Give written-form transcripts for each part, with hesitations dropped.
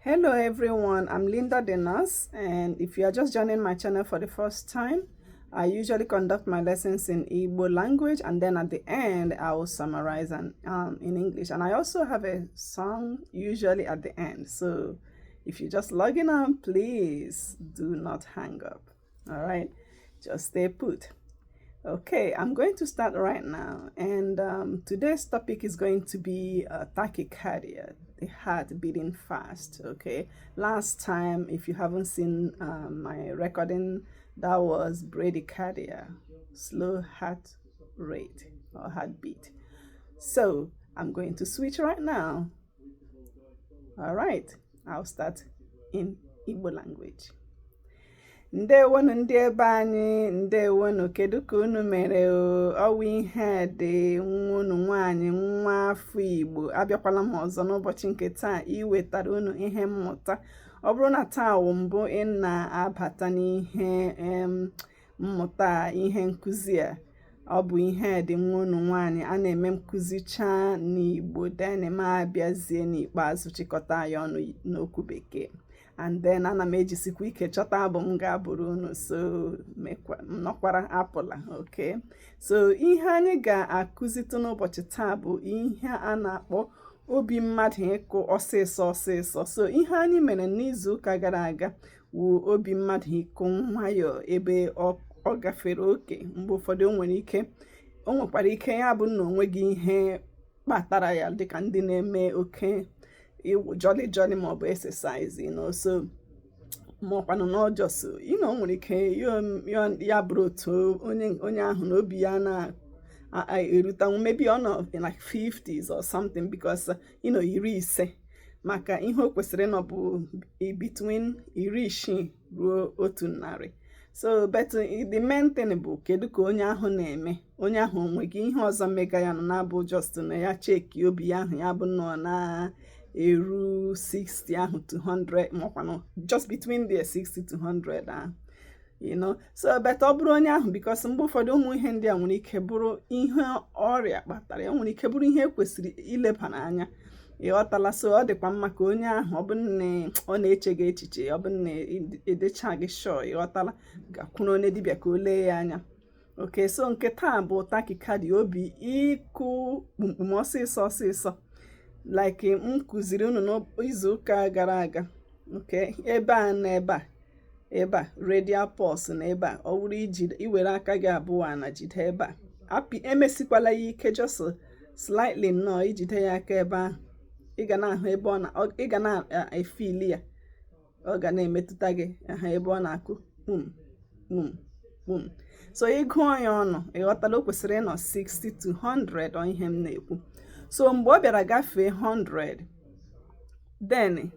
Hello everyone, I'm Linda the nurse, and if you are just joining my channel for the first time, I usually conduct my lessons in Igbo language, and then at the end I will summarize in English, and I also have a song usually at the end. So if you're just logging on, please do not hang up. All right, just stay put. Okay, I'm going to start right now, and today's topic is going to be tachycardia, the heart beating fast. Okay, last time, if you haven't seen my recording, that was bradycardia, slow heart rate or heartbeat. So I'm going to switch right now. All right, I'll start in Igbo language. Ndewonu ndị ebe anyị, ndewonu, kedu ka unu mere ọwụ ihe dị nwa unu nwaanyị nwa afọ Igbo abịakwala m ọzọ n'ụbọchị nke taa iwetara unu ihe mmụta. Ọ bụrụ na taa wụ mbụ ị na-abata n'ihe mmụta ihe nkụzi a, ọ bụ ihe dị nwa unu nwaanyị a na-eme nkụzicha n'Igbo then m abịazie n'ikpeazụ chịkọta ya ọnụ n'okwu bekee. And then ana m ejisikwa ike chọta abụ m ga-abụrụ unu, so nọkwara apụla. Okay, so ihe anyị ga-akụzitụ n'ụbọchị taa bụ ihe a na-akpọ obi mmadụ ịkụ ọsịsọ ọsịsọ. So ihe anyị mere n'izu ụka gara aga wụ obi mmadụ ịkụ nwayọọ ebe ọ gafere oke. Mgbe ụfọdụ o nwekwara ike ya bụ na onweghị ihe kpatara ya, dịka ndị na-eme oke jolly maọbụ exercise, so maọkwanụ n'ọjọọ, nwere ike ya bụrụ otu onye ahụ na obi ya na-erutanwu, maybe ọ nọ like 50s or something, because 50 maka ihe o kwesịrị nọ bụ between 60 ruo 100. So but the main thing bụ kedu ka onye ahụ na-eme, onye ahụ onweghị ihe ọzọ mega ya nọ na-abụ just na ya cheki obi ahụ ya bụ nọ na eru 60 ahụ to 100, makwanụ just between there 60 to 100 ahụ, so but ọ bụrụ onye ahụ, because mgbe ụfọdụ ụmụ ihe ndị a nwere ike bụrụ ihe ọrịa kpatara ya, nwere ike bụrụ ihe kwesịrị ileba n'anya, ịghọtala. So ọ dịkwa mma ka onye ahụ, ọ bụ na ọ na-eche gị echiche, ọ bụ na edecha gị shọ, ịghọtala, gakwuru onye dibịa ka o lee ya anya. Okay, so nke taa bụ tachycardia, obi ịkụ kpumkpum ọsịsọ ọsịsọ, like m kụziri unu n'izu ụka gara aga. Okay, ebe a na ebe a radial pulse na ebe a, ọ bụrụ iwere aka gị abụọ na jide ebe a, emesikwala ya ike, just slightly nnọọ ijide ya aka ebe ahụ. Ị ga na-ahụ ebe ị ga na-efili ya, ọ ga na-emetụta gị ebe ọ na-akụ kpum kpum kpum. So ị gụọ ya ọnụ, ịghọtala, o kwesịrị ịnọ 60 to 100 ọ ihe m na-ekwu. So mgbe ọ bịara gafee 100, then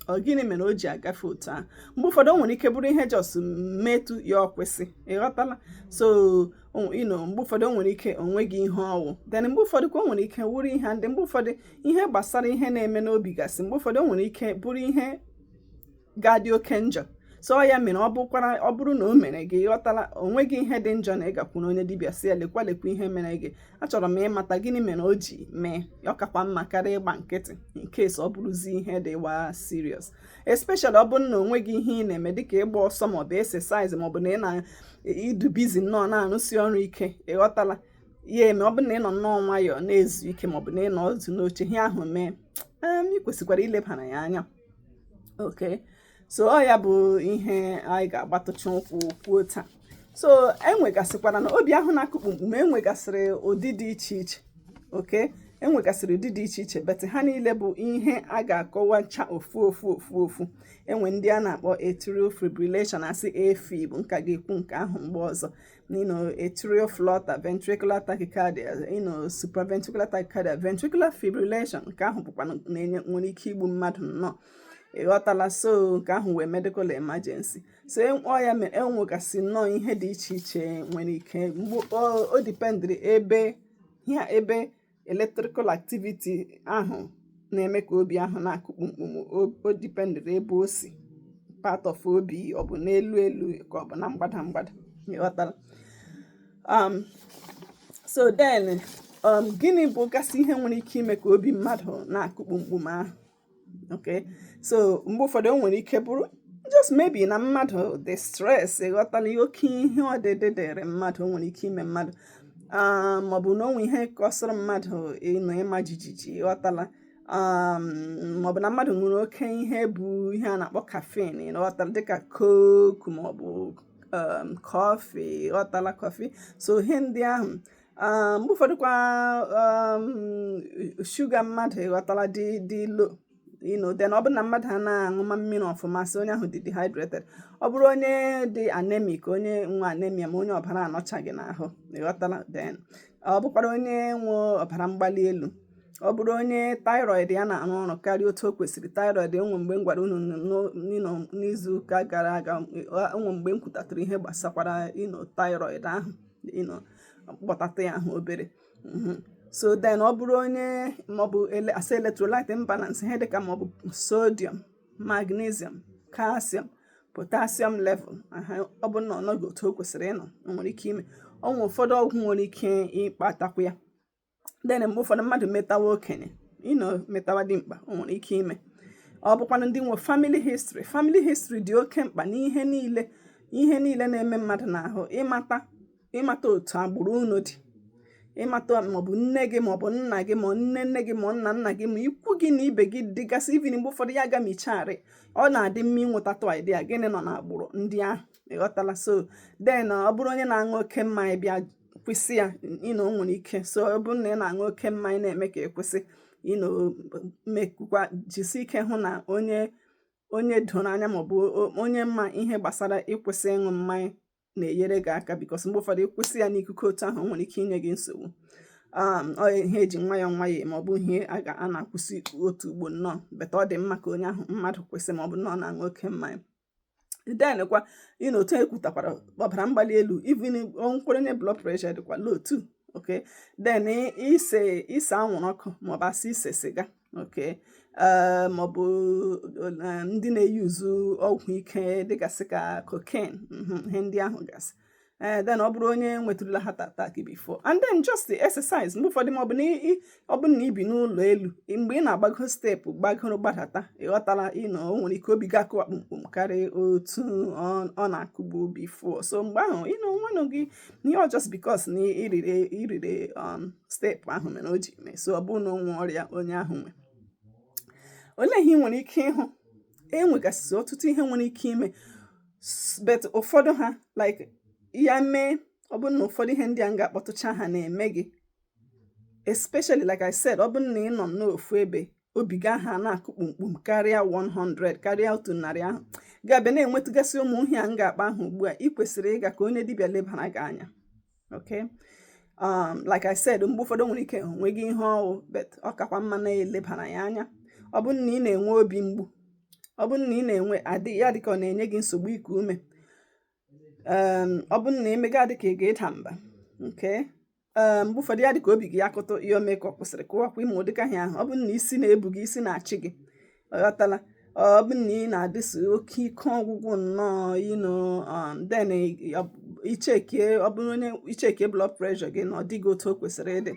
ọ gịnị mere o ji agafe otu ahụ? Mgbe ụfọdụ o nwere ike bụrụ ihe just metụ ya ọkwesị, ịghọtala. So mgbe ụfọdụ o nwere ike onweghị ihe ọwụ, then mgbe ụfọdụ ka o nwere ike wụrụ ihe ndị, mgbe ụfọdụ ihe gbasara ihe na-eme n'obi gasị, mgbe ụfọdụ o nwere ike bụrụ ihe ga-adị oke njọ. So ya mere ọ bụrụ na o mere gị, ịghọtala, onweghị ihe dị njọ na ịgakwuru onye dibịa si ya lekwa ihe mere gị. Achọrọ m ịmata gịnị mere o ji mee, ọ kakwa mma karịa ịgba nkịtị in case ọ bụrụzi ihe dịwa serious, especially ọ bụrụ na onweghị ihe ị na-eme dịka ịgba ọsọ maọbụ exercise, maọbụ na ị na-idubizi nnọọ na-arụsi ọrụ ike, ịghọtala. Ya eme ọ bụrụ na ị nọ nnọọ nwayọọ na-ezu ike, maọbụ na ị nọ otu n'oche, ihe ahụ mee, ị kwesịkwara ilebara ya anya. Okay, so ọ ya bụ ihe anyị ga-agbatụcha ụkwụ kwuo taa. So enwegasịkwara na obi ahụ na-akụ kpumkpum, enwegasịrị ụdị dị iche iche. Okay, enwegasịrị ụdị dị iche iche, but ha niile bụ ihe a ga-akọwacha ofu. Enwe ndị a na-akpọ atrial fibrillation, asị AFib, nka ga-ekwu nke ahụ mgbe ọzọ. Atrial flutter, ventricular tachycardia, supraventricular tachycardia, ventricular fibrillation, nke ahụ bụkwa nwere ike igbu mmadụ nnọọ, ịghọtala. So nke ahụ wee medical emergency. So ọ ya mere enwegasị nnọọ ihe dị iche iche nwere ike, mgbe o dipendịrị ebe electrical activity ahụ na-eme ka obi ahụ na-akụ kpumkpum, o dipendịrị ebe o si, part of obi, ọ bụ n'elu ka ọ bụ na mgbada, ịghọtala. So then gịnị bụ gasị ihe nwere ike ime ka obi mmadụ na-akụ kpumkpum ahụ? okay? So mgbe ụfọdụ o nwere ike bụrụ just maybe na mmadụ dị stress, ịghọtala oke ihe ọdịdị dịrị mmadụ, o nwere ike ime mmadụ maọbụ na onwe ihe kọsịrị mmadụ ịnọ ịma jijiji, ịghọtala maọbụ na mmadụ nwere oke ihe bụ ihe a na-akpọ caffeine, ịghọtala, dịka coke maọbụ kọfị, ịghọtala, kọfị. So ihe ndị ahụ mgbe ụfọdụ kwa shuga mmadụ, ịghọtala, dị low, then ọ bụrụ na mmadụ a na-aṅụma mmiri ọfụma, sị onye ahụ dị dehydrated. Ọ bụrụ onye dị anemic, onye nwe anemia, ma onye ọbara anọchaghị n'ahụ, ịghọtala, then ọ bụkwara onye nwe ọbara mgbali elu. Ọ bụrụ onye thyroid ya na-arụ ọrụ karịa otu o kwesịrị. Thyroid enwe mgbe m gwara unu n'izu ụka gara aga, enwe mgbe m kwutatụrụ ihe gbasakwara thyroid ahụ, kpọtata ya ahụ obere. So then ọ bụrụ onye maọbụ asa electrolyte imbalance, ihe dịka maọbụ sodium, magnesium, calcium, potassium level, ọ bụ na ọ nọghị otu o kwesịrị ịnọ, o nwere ike ime. Ọnwụ ụfọdụ ọgwụ nwere ike ịkpatakwu ya. Then mgbe ụfọdụ mmadụ metawa okenye, metawa dị mkpa, o nwere ike ime. Ọ bụkwanụ ndị nwe family history. Family history dị oke mkpa n'ihe niile na-eme mmadụ n'ahụ. Ịmata otu agbụrụ unu dị, ịmata maọbụ nne gị maọbụ nna gị, ma nne nne gị ma nna nna gị, ma ikwu gị na ibe gị dịgasị. Even mgbe ụfọdụ ya gamicharị, ọ na-adị mma ịnwetatụ idea gịnị nọ n'agbụrụ ndị ahụ, ịghọtala. So then ọ bụrụ onye na-aṅụ oke mmanya, bịa kwụsị ya, o nwere ike. So ọ bụrụ na ị na-aṅụ oke mmanya na-eme ka ekwesị, mekwa jisi ike hụ na onye doro anya maọbụ onye mma ihe gbasara ịkwụsị ịṅụ mmanya na-enyere gị aka, because mgbe ụfọdụ ịkwụsị ya n'ikuku otu ahụ, o nwere ike inye gị nsogbu. Ihe eji nwayọọ nwayọọ maọbụ ihe a na-akwụsị otu ugbo nnọọ, beta ọ dị mma ka onye ahụ mmadụ kwụsị maọbụ nnọọ na-aṅụ oke mmanya. Then kwa otu ekwutakwara ọbara mgbali elu, even nkwere onye blood pressure dịkwa low too, okay? Then ise anwụrụ ọkụ maọbụ asị ise siga, okay? Maọbụ ndị na-eyuzu ọgwụ ike dịgasị ka cocaine, ihe ndị ahụ gasị. Then ọ bụrụ onye nwetụrụla heart attack before. And then just the exercise. Mgbe ụfọdụ maọbụ ọ bụrụ na ibi n'ụlọ elu, mgbe ị na-agbago steepụ gbadata, ịghọtala, o nwere ike obi ga-akụwa kpụmkpụm karịa otu ọ na-akụgbu before. So mgbe ahụ nwanụ gị ihe just because na irire steepụ ahụ mere o ji mee. So ọ bụrụ na o nwee ọrịa onye ahụ nwe. Olee ihe ị nwere ike ịhụ? Enwegasị ọtụtụ ihe nwere ike ime, but ụfọdụ ha like ya mee. Ọ bụrụ na ụfọdụ ihe ndị a ga-akpọtụcha ha na-eme gị, especially like I said, ọ bụrụ na ị nọ n'ofu ebe, obi ga ha na-akụ kpumkpum karịa 100, karịa otu narị ahụ, ga-abịa na-enwetụgasị ụmụ ihe a ga-akpa ahụ ugbu a. Ị kwesịrị ịga ka onye dibịa lebara gị anya, okay? Like I said, mgbe ụfọdụ nwere ike onweghị ihe ọwụ, but ọ kakwa mma na-elebara ya anya. Ọ bụrụ na ị na-enwe obi mgbu, ọ bụrụ na ị na-enwe adị ya dịka ọ na-enye gị nsogbu iku ume, ọ bụrụ na emega dịka ị ga-ịda mba, okay? Mgbe ụfọdụ ya dịka obi gị akụtụ ihe ome ka ọ kwụsịrị kụwakwa ime ụdịka ihe ahụ. Ọ bụrụ na isi na-ebu gị, isi na-achị gị, ọghọtala. Ọ bụrụ na ị na-adịsị oke ike ọgwụgwụ nnọọ, then ichekie, ọ bụrụ onye ichekie blood pressure gị na ọ dịghị otu o kwesịrị ịdị.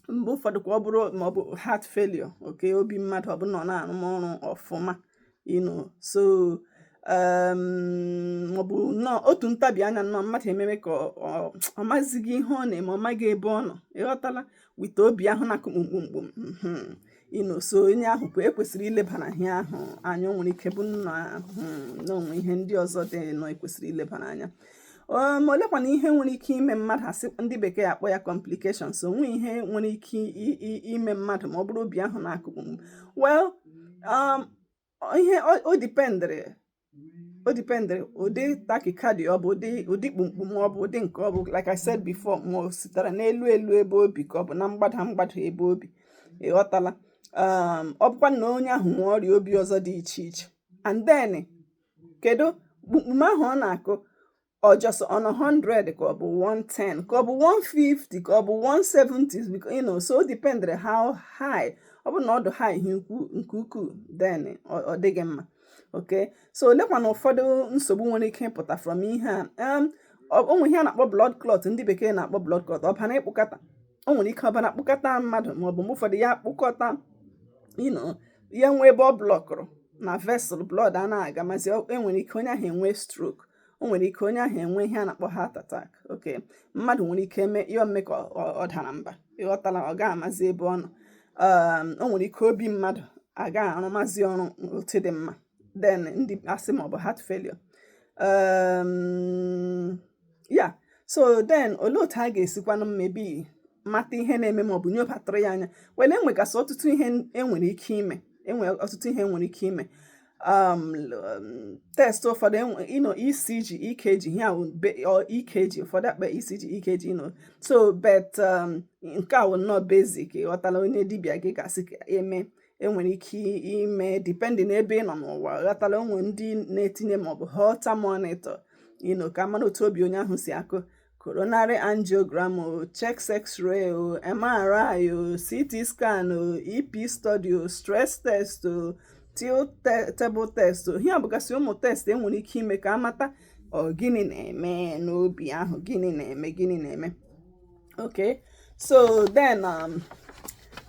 Mgbe ụfọdụ kwa ọ bụrụ maọbụ heart failure, okay? Obi mmadụ ọ bụrụ na ọ na-arụ ọrụ ọfụma, so maọbụ nnọọ otu ntabi anya nnọọ mmadụ ememe ka ọ mazighị ihe ọ na-eme, ọ maghị ebe ọ nọ, ịghọtala, wite obi ahụ na-akụ kpumkpum. So onye ahụ kwa ekwesịrị ilebara ihe ahụ anya. O nwere ike bụ na onwe ihe ndị ọzọ dị nọ ekwesịrị ilebara anya. Ma olekwana ihe nwere ike ime mmadụ, asị ndị bekee akpọ ya complications. Onwe ihe nwere ike ime mmadụ ma ọ bụrụ obi ahụ na-akụ kpumkpum. Well, ihe o dipendere ụdị tachycardia ọ bụ ụdị kpumkpum ọ bụ ụdị nke ọ bụ. Like I said before, ma o sitere n'elu ebe obi ka ọ bụ na mgbada ebe obi, ịghọtala. Ọ bụkwa na onye ahụ nwee ọrịa obi ọzọ dị iche iche. And then kedu kpumkpum ahụ ọ na-akụ, ọ just on 100 ka ọ bụ 110 ka ọ bụ 150 ka ọ bụ 170, so dependere how high. Ọ bụ na ọ dị high nke ukwuu, then ọ dịghị mma, okay? So olekwa na ụfọdụ nsogbu nwere ike ịpụta from ihe a. Onwe ihe a na-akpọ blood clot, ndị bekee na-akpọ blood clot, ọbara ịkpụkọta. O nwere ike ọbara kpụkọta mmadụ, maọbụ mgbe ụfọdụ ya kpụkọta ya nwee ebe ọ blọkụrụ na vessel blood a na-aga mazi enwere ike onye ahụ enwe stroke, o nwere ike onye ahụ enwe ihe a na-akpọ heart attack. Okay, mmadụ nwere ike ime ka ọ dara mba, ịghọtala, ọ gaghị amazi ebe ọ nọ. O nwere ike obi mmadụ agaghị arụmazi ọrụ otu dị mma, then ndị asị ma ọ bụ heart failure. Yeah, so then olee otu a ga-esikwanụ mmebi mata ihe na-eme ma ọ bụ nyobatụrụ ya anya? Wele enwegasị ọtụtụ ihe enwere ike ime, test ụfọdụ ECG, EKG, EKG ụfọdụ akpa ECG, EKG, so but nke a wụ nnọọ basic, ghọtala, onye dibịa gị gasị ka enwere ike ime depending ebe ị nọ n'ụwa, ghọtala. Onwe ndị na-etinye maọbụ Holter monitor, ka mara otu obi onye ahụ si akụ, coronary angiogram, chest x-ray, MRI, CT scan, EP study, stress test, tilt table test. Ihe a bụgasị ụmụ test enwere ike ime ka amata gịnị na-eme n'obi ahụ, gịnị na-eme. Okay, so then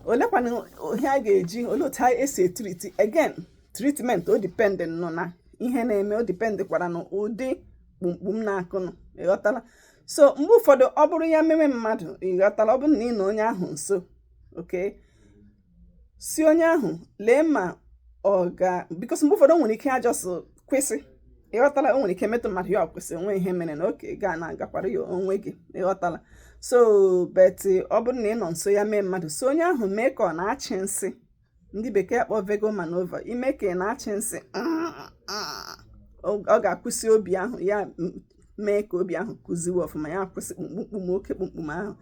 olekwana ihe a ga-eji, olee otu esi etriti. Again, treatment o depend nọ na ihe na-eme, o depend kwara n'ụdị kpumkpum na-akụnụ, ịghọtala. So mgbe ụfọdụ ọ bụrụ ya mewe mmadụ, ịghọtala, ọ bụrụ na ị nọ onye ahụ nso, okay, si onye ahụ lee ma ọ ga, because mgbe ụfọdụ nwere ike ajọsụ kwesị, ịghọtala, o nwere ike metụ mmadụ ya ọkwesị onwe ihe mere na oke gaa na-agakwara ya onwe gị, ịghọtala. So but ọ bụrụ na ị nọ nso ya mee mmadụ, so onye ahụ mee ka ọ na-achị nsị, ndị bekee akpọ vagal maneuver, ime ka ị na-achị nsị, ọ ga-akwụsị obi ahụ, ya mee ka obi ahụ kụziwe ọfụma, ya akwụsị kpumkpum, oke kpumkpum ahụ.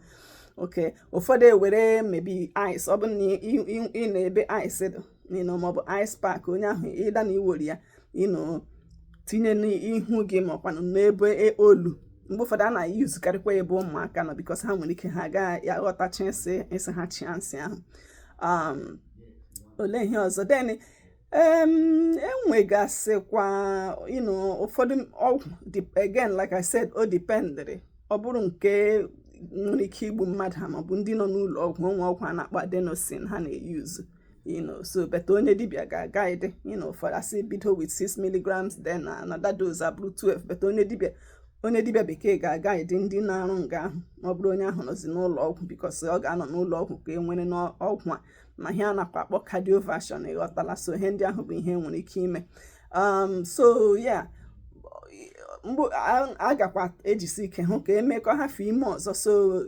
Okay, ụfọdụ ewere maybe ice, ọ bụrụ na ị na-ebe ice dị, maọbụ ice pack, onye ahụ ịda na iwere ya, tinye n'ihu gị maọkwanụ n'ebe olu. Mgbe ụfọdụ a na-ayuzukarịkwa ebe ụmụaka nọ, because ha nwere ike ha agaghị aghọtacha isi ha chịa nsị ahụ. Olee ihe ọzọ? Then enwegasịkwa ụfọdụ ọgwụ, again like I said, o dependere. Ọ bụrụ nke nwere ike igbu mmadụ ha maọbụ ndị nọ n'ụlọ ọgwụ, onwe ọgwụ a na-akpọ adenosine ha na-eyuzu, so beta onye dibịa ga-agaide, ụfọdụ asị bido with 6 milligrams, then another dose abụrụ 12, beta onye dibịa bekee ga-agaide ndị na-arụ nga ahụ ma ọ bụrụ onye ahụ nọzi n'ụlọ ọgwụ, because ọ ga-anọ n'ụlọ ọgwụ ka e nwere n'ọgwụ a ma ihe a na-akwa akpọ cardioversion, ịghọtala. So ihe ndị ahụ bụ ihe nwere ike ime. So yeah, mgbe a gakwa ejisi ike hụ ka emekọ hafụ ime ọzọ. So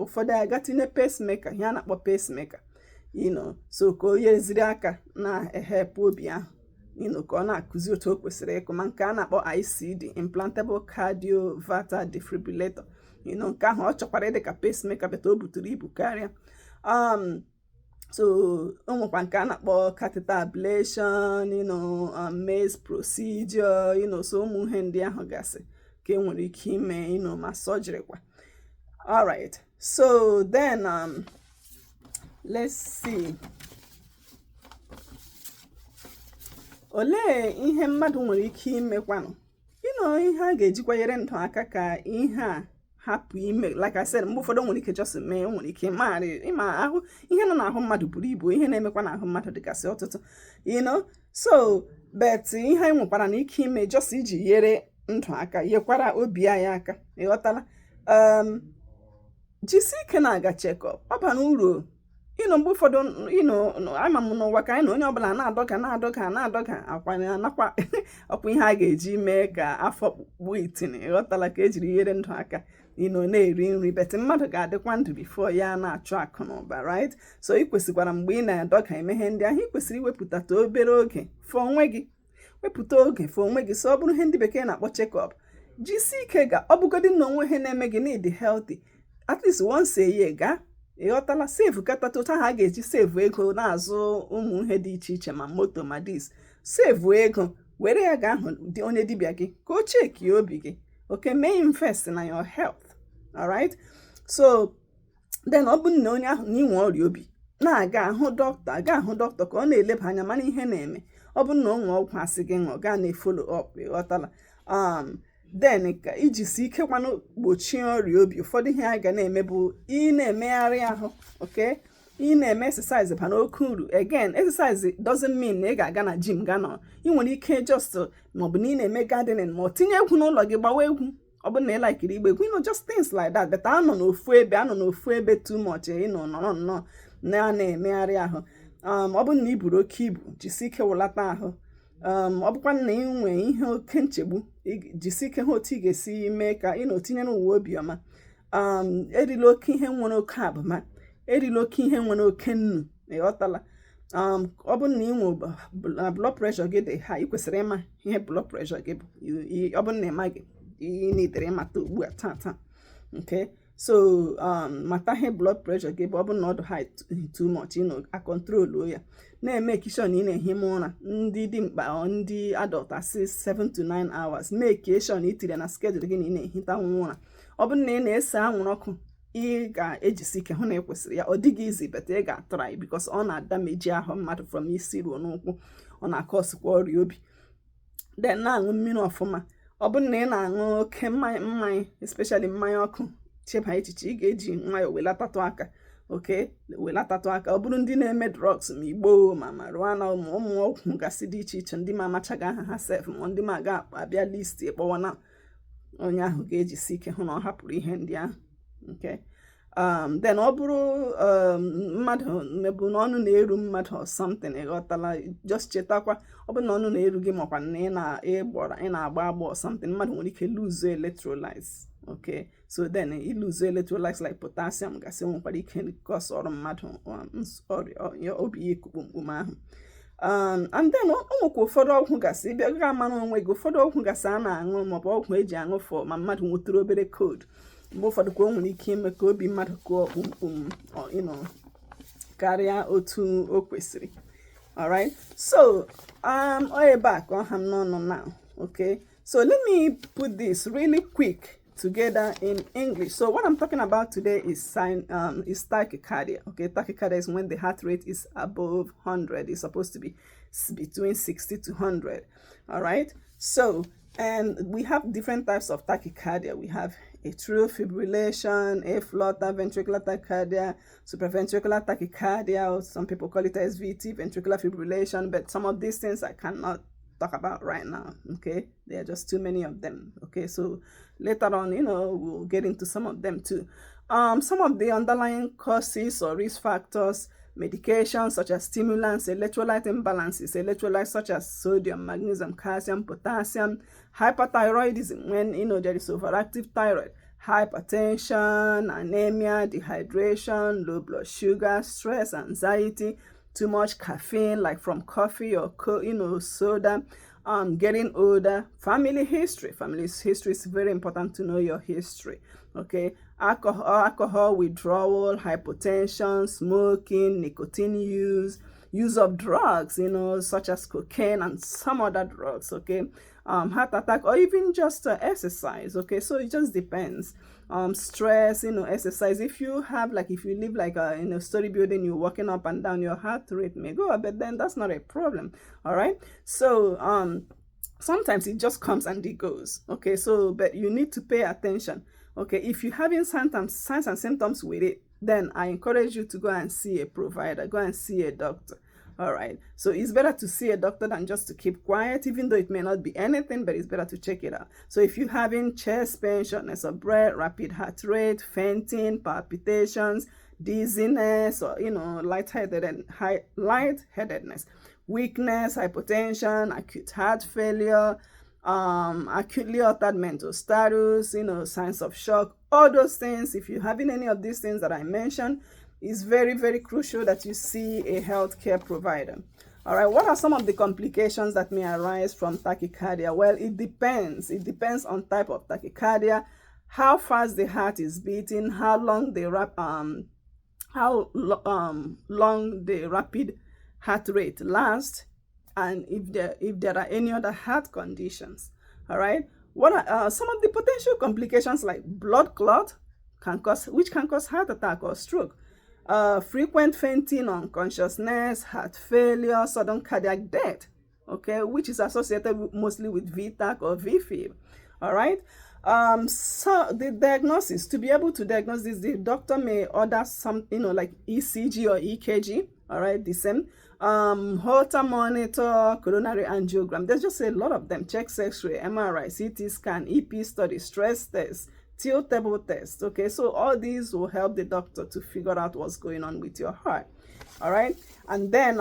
ụfọdụ agatinye pacemaker, ihe a na-akpọ pacemaker, so ka onye eziri aka na-ehepụ obi ahụ, ka ọ na-akụzi otu o kwesịrị ịkụ, ma nke a na-akpọ ICD, implantable cardioverter defibrillator, nke ahụ ọ chọkwara ịdị ka pacemaker, beta o buturu ibu karịa. So o nwekwa nke a na-akpọ catheter ablation, maze procedure, so ụmụ ihe ndị ahụ gasị ka e nwere ike ime, ma surgery kwa. Alright, so then let's see. Olee ihe mmadụ nwere ike imekwanụ, ihe a ga-ejikwanyere ndụ aka ka ihe a hapụ ime. Like I said, mgbe ụfọdụ nwere ike just mee, nwere ike ịma ahụ ihe nọ n'ahụ mmadụ buru ibu, ihe na-emekwa n'ahụ mmadụ dịgasị ọtụtụ, so but ihe anyị nwekwara na ike ime just iji nyere ndụ aka, nyekwara obi anyị aka, ịghọtala. Jisi ike na-aga check-up, ọ bara uru. Mgbe ụfọdụ ama m n'ụwa ka anyị na onye ọbụla na-adọga akwanye nakwa ọkwa ihe a ga-eji mee ka afọ kpukpu itine, ịghọtala, ka ejiri nyere ndụ aka, na-eri nri, beti mmadụ ga-adịkwa ndụ before ya na-achụ akụ na ụba, right? So ị kwesịkwara mgbe ị na-adọga emeghe ndị ahụ, ị kwesịrị iwepụtata obere oge for onwe gị, wepụta oge for onwe gị. So ọ bụrụ ihe ndị bekee na-akpọ check-up, jisi ike ga, ọ bụgodị na onwe ihe na-eme gị need healthy, at least once a year ga, ịghọtala, save katata ụta ha ga-eji save ego na-azụ ụmụ ihe dị iche iche ma moto ma dis, save ego were ya ga ahụ dị onye dibịa gị ka o cheki obi gị, okay, mee invest na your health. Alright, so then ọ bụ na onye ahụ n'inwe ọrịa obi na-aga ahụ dọkịta, ka ọ na-eleba anya mana ihe na-eme. Ọ bụ na onwe ọgwụ asị gị ṅụọ, gaa na follow up, ịghọtala. Then ka iji si ike kwanụ gbochie ọrịa obi, ụfọdụ ihe a ga na-eme bụ ị na-emegharị ahụ, okay, ị na-eme exercise ba n'oke uru. Again, exercise doesn't mean na ị ga-aga na gym ga nọ. Ị nwere ike just maọbụ na ị na-eme gardening ma tinye egwu n'ụlọ gị gbawa egwu. Ọ bụ na ị like igba egwu, just things like that. But anọ n'ofu ebe too much, nọ na-emegharị ahụ. Ọ bụ na ị buru oke ibu, jisi ike wụlata ahụ. Ọ bụkwa na ị nwee ihe oke nchegbu, jisi ike ha otu ị ga-esi mee ka tinyere uwe obiọma. Erila oke ihe nwere oke abụma, erila oke ihe nwere oke nnu, ịghọtala. Ọ bụ na ị nwe blood pressure gị dị ha, ị kwesịrị ịma ihe blood pressure gị bụ. Ọ bụ na ịma gị, ị na-edere mata ugbu a taa. Okay, so mata ihe blood pressure gị bụ. Ọ bụ na ọ dị high too much, akọntrolu ya. Na-eme kishon ị na-ehime ụra ndị dị mkpa, ndị adult asị 7 to 9 hours. Make sure na itire na schedule gị na ị na-ehita ụra. Ọ bụ na ị na-ese anwụrụ ọkụ, ị ga-ejisi ike hụ na ekwesịrị ya. Ọ dịghị izi, but ị ga-atry because ọ na-adameji ahụ mmadụ from isi ruo n'ụkwụ. Ọ na-akọsikwa ọrịa obi. Then na-aṅụ mmiri ọfụma. Ọ bụ na ị na-aṅụ oke mmanya, especially mmanya ọkụ, cheba echiche, ị ga-eji nwayọọ welatatụ aka. Okay, welatatụ aka. Ọ bụrụ ndị na-eme drugs ma Igbo ma marijuana ma ụmụ ọgwụ gasị dị iche iche, ndị ma amachaghị aha ha sef ma ndị ma ga-abịa list ekpọwa na onye ahụ ga-ejisi ike hụ na ọ hapụrụ ihe ndị ahụ. Okay, then ọ bụrụ mmadụ mebụ na ọnụ na-eru mmadụ or something, ịghọtala, just chetakwa, ọ bụ na ọnụ na-eru gị makwa na ị na-agba agba or something, mmadụ nwere ike lose electrolytes. Okay, so then lose electrolytes like potassium gasị nwekwara ike cause ọrụ mmadụ obi ikuku kpumkpum ahụ. And then ụmụkwa ụfọdụ ọgwụ gasị bịa ga mara onwe gị. Ụfọdụ ọgwụ gasị a na-aṅụ maọbụ ọgwụ eji aṅụ fọ ma mmadụ nwetara obere cold. Mgbe ụfọdụ ka o nwere ike ime ka obi mmadụ kụọ kpumkpum karịa otu o kwesịrị. Alright, so ebe a ka ọ ha m n'ọnụ now. Okay, so let me put this really quick together in English. So what I'm talking about today is tachycardia. Okay, tachycardia is when the heart rate is above 100. It's supposed to be between 60 to 100. All right, so and we have different types of tachycardia. We have atrial fibrillation, aflutter ventricular tachycardia, supraventricular tachycardia, or some people call it SVT, ventricular fibrillation, but some of these things I cannot talk about right now. Okay, there are just too many of them. Okay, so later on, we'll get into some of them too. Some of the underlying causes or risk factors: medications such as stimulants, electrolyte imbalances, electrolytes such as sodium, magnesium, calcium, potassium, hyperthyroidism when there is overactive thyroid, hypertension, anemia, dehydration, low blood sugar, stress, anxiety, too much caffeine like from coffee or soda, getting older, family history. Family history is very important to know your history. Okay, alcohol withdrawal, hypotension, smoking, nicotine use of drugs, such as cocaine and some other drugs. Okay, heart attack, or even just exercise. Okay, so it just depends. Stress, exercise. If you live like in a story building, you're walking up and down, your heart rate may go up, but then that's not a problem. All right, so sometimes it just comes and it goes. Okay, so but you need to pay attention. Okay, if you're having signs and symptoms with it, then I encourage you to go and see a provider, go and see a doctor. All right, so it's better to see a doctor than just to keep quiet, even though it may not be anything, but it's better to check it out. So if you're having chest pain, shortness of breath, rapid heart rate, fainting, palpitations, dizziness, or lightheadedness, weakness, hypotension, acute heart failure, acutely altered mental status, signs of shock, all those things, if you're having any of these things that I mentioned, it's very, very crucial that you see a healthcare provider. All right, what are some of the complications that may arise from tachycardia? Well, it depends. It depends on type of tachycardia, how fast the heart is beating, how long the rapid heart rate lasts, and if there are any other heart conditions. All right, what are some of the potential complications like blood clot which can cause heart attack or stroke, frequent fainting, unconsciousness, heart failure, sudden cardiac death, okay, which is associated mostly with VTAC or VFib. All right, So the diagnosis, to be able to diagnose this, the doctor may order some, like ECG or EKG, all right, the same. Holter monitor, coronary angiogram. There's just a lot of them. Chest X-ray, MRI, CT scan, EP study, stress test, tilt table test. Okay, so all these will help the doctor to figure out what's going on with your heart. All right, and then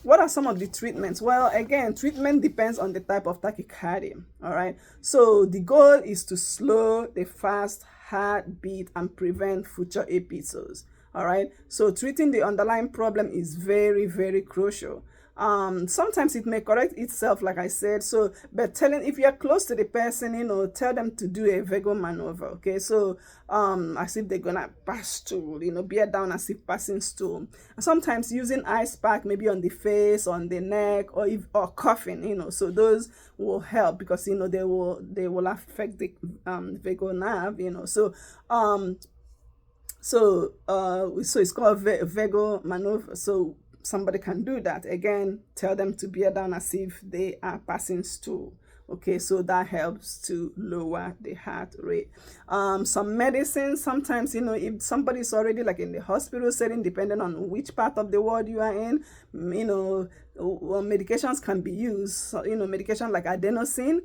what are some of the treatments? Well, again, treatment depends on the type of tachycardia. All right, so the goal is to slow the fast heartbeat and prevent future episodes. All right, so treating the underlying problem is very, very crucial. Sometimes it may correct itself, like I said. So, but if you're close to the person, tell them to do a vagal maneuver. Okay, so as if they're gonna pass stool, bear down as if passing stool. And sometimes using ice pack, maybe on the face, on the neck, or coughing. So those will help because they will affect the vagal nerve. So it's called vagal maneuver. So somebody can do that. Again, tell them to bear down as if they are passing stool. Okay, so that helps to lower the heart rate. Some medicines, sometimes, if somebody's already like in the hospital setting, depending on which part of the world you are in, medications can be used. So, medication like adenosine,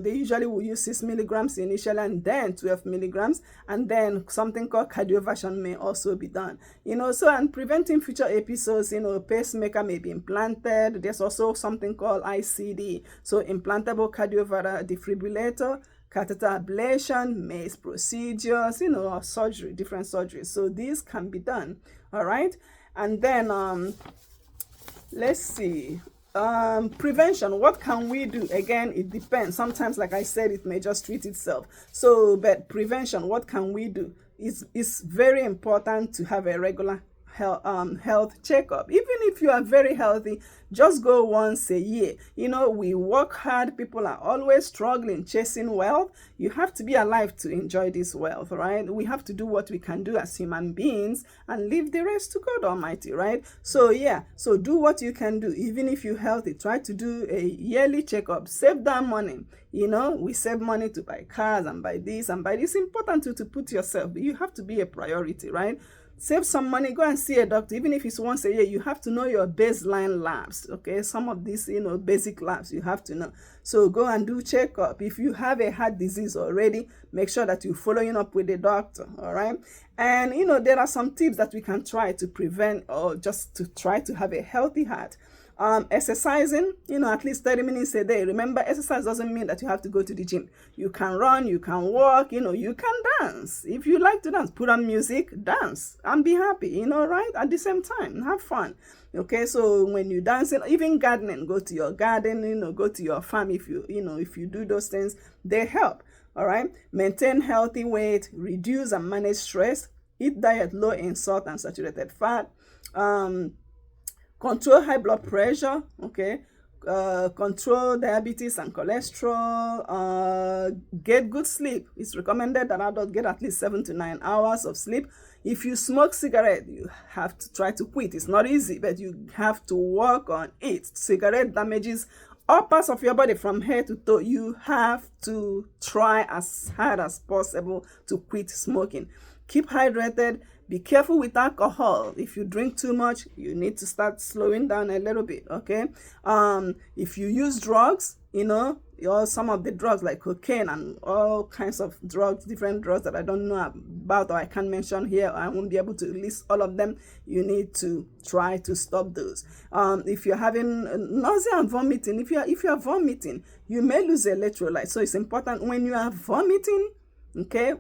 they usually will use 6 milligrams initially and then 12 milligrams, and then something called cardioversion may also be done. And preventing future episodes, pacemaker may be implanted. There's also something called ICD, so implantable cardiovascular defibrillator, catheter ablation, MACE procedures, surgery, different surgeries. So these can be done. All right, and then let's see. Prevention, what can we do? Again, it depends. Sometimes, like I said, it may just treat itself. So, but prevention, what can we do? It's very important to have a regular health checkup. Even if you are very healthy, just go once a year. We work hard. People are always struggling, chasing wealth. You have to be alive to enjoy this wealth, right? We have to do what we can do as human beings and leave the rest to God Almighty, right? So yeah, so do what you can do. Even if you're healthy, try to do a yearly checkup. Save that money. We save money to buy cars and buy this and buy this. It's important to put yourself. You have to be a priority, right? Save some money, go and see a doctor. Even if it's once a year, you have to know your baseline labs, okay? Some of these, basic labs you have to know. So go and do checkup. If you have a heart disease already, make sure that you're following up with the doctor, all right? And, there are some tips that we can try to prevent or just to try to have a healthy heart. Exercising, at least 30 minutes a day. Remember, exercise doesn't mean that you have to go to the gym. You can run, you can walk, you can dance. If you like to dance, put on music, dance, and be happy, right? At the same time, have fun. Okay, so when you dance, even gardening, go to your garden, go to your farm. If you do those things, they help. All right, maintain healthy weight, reduce and manage stress, eat diet low in salt and saturated fat. Control high blood pressure, okay? Control diabetes and cholesterol. Get good sleep. It's recommended that adults get at least 7 to 9 hours of sleep. If you smoke cigarette, you have to try to quit. It's not easy, but you have to work on it. Cigarette damages all parts of your body from head to toe. You have to try as hard as possible to quit smoking. Keep hydrated. Be careful with alcohol. If you drink too much, you need to start slowing down a little bit, okay? If you use drugs, some of the drugs like cocaine and all kinds of drugs, different drugs that I don't know about or I can't mention here, I won't be able to list all of them. You need to try to stop those. If you're having nausea and vomiting, if you're vomiting, you may lose electrolytes. So it's important when you are vomiting, okay,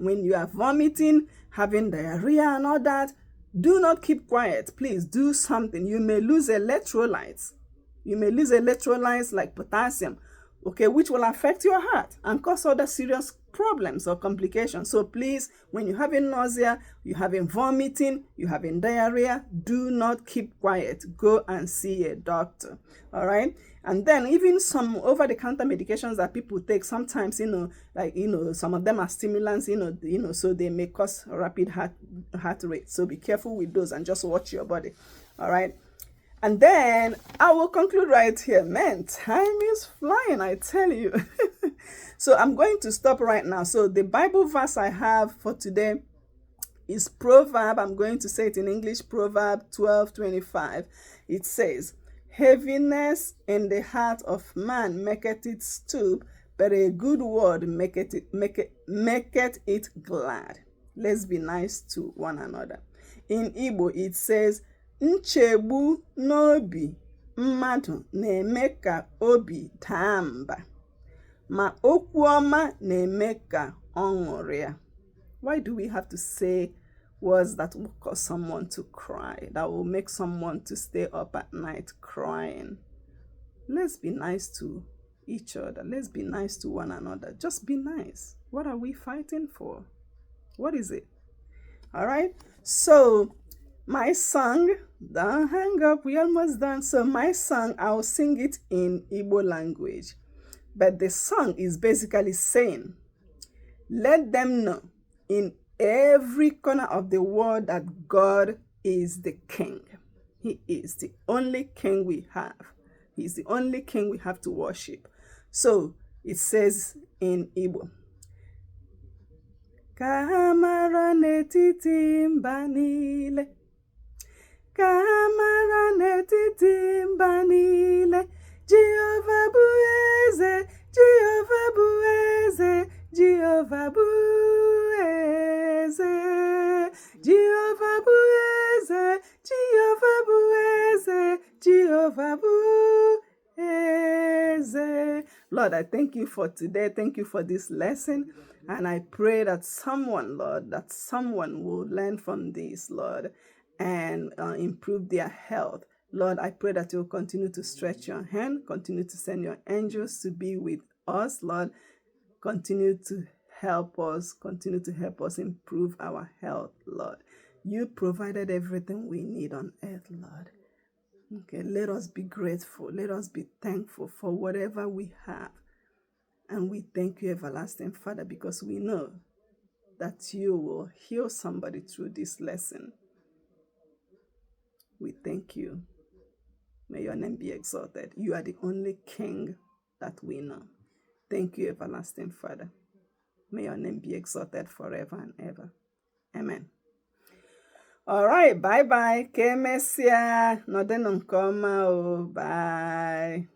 having diarrhea and all that, do not keep quiet. Please do something. You may lose electrolytes. Like potassium, okay, which will affect your heart and cause other serious problems or complications. So please, when you're having nausea, you're having vomiting, you're having diarrhea, do not keep quiet. Go and see a doctor, all right? And then even some over-the-counter medications that people take, sometimes, some of them are stimulants, so they may cause rapid heart rate. So be careful with those and just watch your body, all right? And then I will conclude right here. Man, time is flying, I tell you. So I'm going to stop right now. So the Bible verse I have for today is Proverb. I'm going to say it in English. Proverb 12:25. It says, heaviness in the heart of man maketh it stoop, but a good word maketh it glad. Let's be nice to one another. In Igbo, it says, nchegbu n'obi mmadụ na-eme ka obi daa mba, ma okwu ọma na-eme ka ọ ṅụrịa. Why do we have to say words that will cause someone to cry, that will make someone to stay up at night crying? Let's be nice to each other. Let's be nice to one another. Just be nice. What are we fighting for? What is it? All right. So my song, don't hang up, we almost done. So my song, I'll sing it in Igbo language. But the song is basically saying, let them know in every corner of the world that God is the King. He is the only King we have. He's the only King we have to worship. So it says in Igbo, ka ha mara n'etiti mba niile, ka ha mara n'etiti mba niile, Jehova bụ eze, Jehova bụ eze, Jehova bụ eze, Jehova bụ eze, Jehova bụ eze, Jehova bụ eze. Lord, I thank you for today. Thank you for this lesson. And I pray that someone, Lord, that someone will learn from this, Lord, and improve their health. Lord, I pray that you'll continue to stretch your hand, continue to send your angels to be with us, Lord. Continue to help us improve our health, Lord. You provided everything we need on earth, Lord. Okay, let us be grateful. Let us be thankful for whatever we have. And we thank you, everlasting Father, because we know that you will heal somebody through this lesson. We thank you. May your name be exalted. You are the only King that we know. Thank you, everlasting Father. May your name be exalted forever and ever. Amen. All right, bye-bye. Ke mesia. Nọdịnụ nke ọma o. Bye.